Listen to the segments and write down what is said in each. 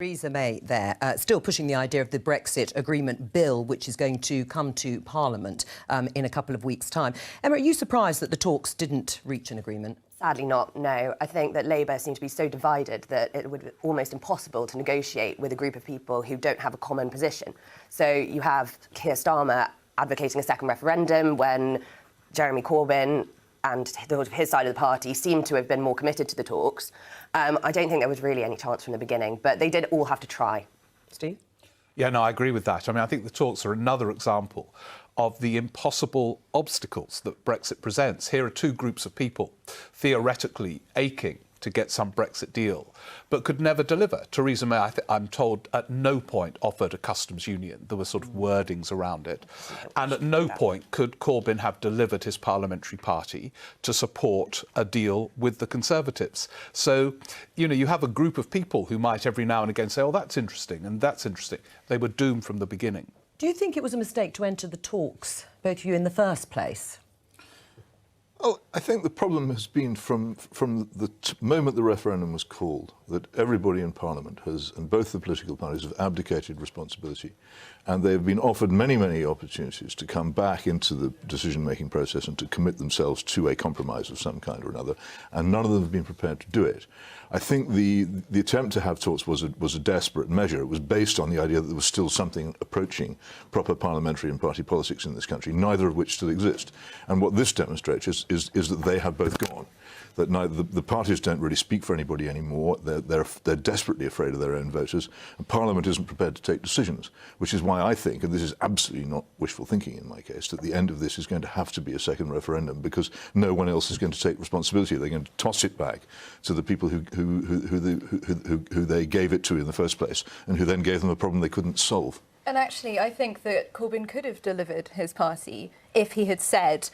Theresa May there, still pushing the idea of the Brexit agreement bill, which is going to come to Parliament in a couple of weeks' time. Emma, are you surprised that the talks didn't reach an agreement? Sadly not, no. I think that Labour seem to be so divided that it would be almost impossible to negotiate with a group of people who don't have a common position. So you have Keir Starmer advocating a second referendum when Jeremy Corbyn and his side of the party seemed to have been more committed to the talks. I don't think there was really any chance from the beginning, but they did all have to try. Steve? Yeah, no, I agree with that. I mean, I think the talks are another example of the impossible obstacles that Brexit presents. Here are two groups of people theoretically aching to get some Brexit deal, but could never deliver. Theresa May, I'm told, at no point offered a customs union. There were sort of wordings around it. And at no point could Corbyn have delivered his parliamentary party to support a deal with the Conservatives. So, you know, you have a group of people who might every now and again say, oh, that's interesting, and that's interesting. They were doomed from the beginning. Do you think it was a mistake to enter the talks, both of you, in the first place? Oh, I think the problem has been from the moment the referendum was called that everybody in Parliament has, and both the political parties, have abdicated responsibility, and they've been offered many, many opportunities to come back into the decision-making process and to commit themselves to a compromise of some kind or another, and none of them have been prepared to do it. I think the attempt to have talks was a desperate measure. It was based on the idea that there was still something approaching proper parliamentary and party politics in this country, neither of which still exist. And what this demonstrates is that they have both gone. That neither the parties don't really speak for anybody anymore. They're desperately afraid of their own voters, and Parliament isn't prepared to take decisions. Which is why I think, and this is absolutely not wishful thinking in my case, that the end of this is going to have to be a second referendum because no one else is going to take responsibility. They're going to toss it back to the people who they gave it to in the first place, and who then gave them a problem they couldn't solve. And actually, I think that Corbyn could have delivered his party if he had said,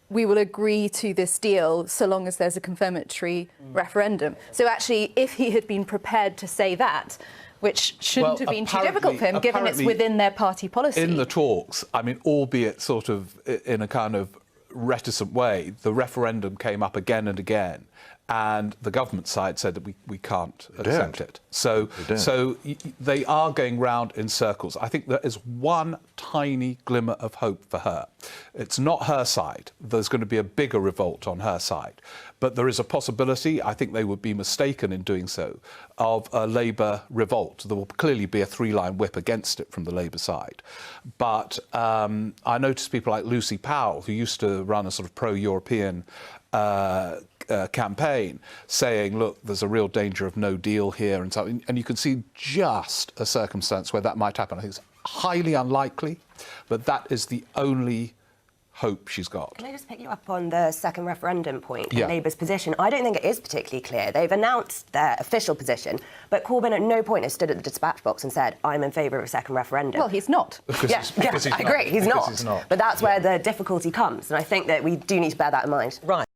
we will agree to this deal so long as there's a confirmatory referendum. So actually, if he had been prepared to say that, which shouldn't have been too difficult for him, given it's within their party policy. In the talks, I mean, albeit sort of in a kind of reticent way, the referendum came up again and again, and the government side said that we can't accept it. So they are going round in circles. I think there is one tiny glimmer of hope for her. It's not her side. There's going to be a bigger revolt on her side. But there is a possibility, I think they would be mistaken in doing so, of a Labour revolt. There will clearly be a three-line whip against it from the Labour side. But I noticed people like Lucy Powell, who used to run a sort of pro-European campaign, saying, look, there's a real danger of no deal here, and so, and you can see just a circumstance where that might happen. I think it's highly unlikely, but that is the only hope she's got. Can I just pick you up on the second referendum point and Yeah. Labour's position? I don't think it is particularly clear. They've announced their official position, but Corbyn at no point has stood at the dispatch box and said, I'm in favour of a second referendum. Well, he's not. I agree, he's not. But that's where the difficulty comes, and I think that we do need to bear that in mind. Right.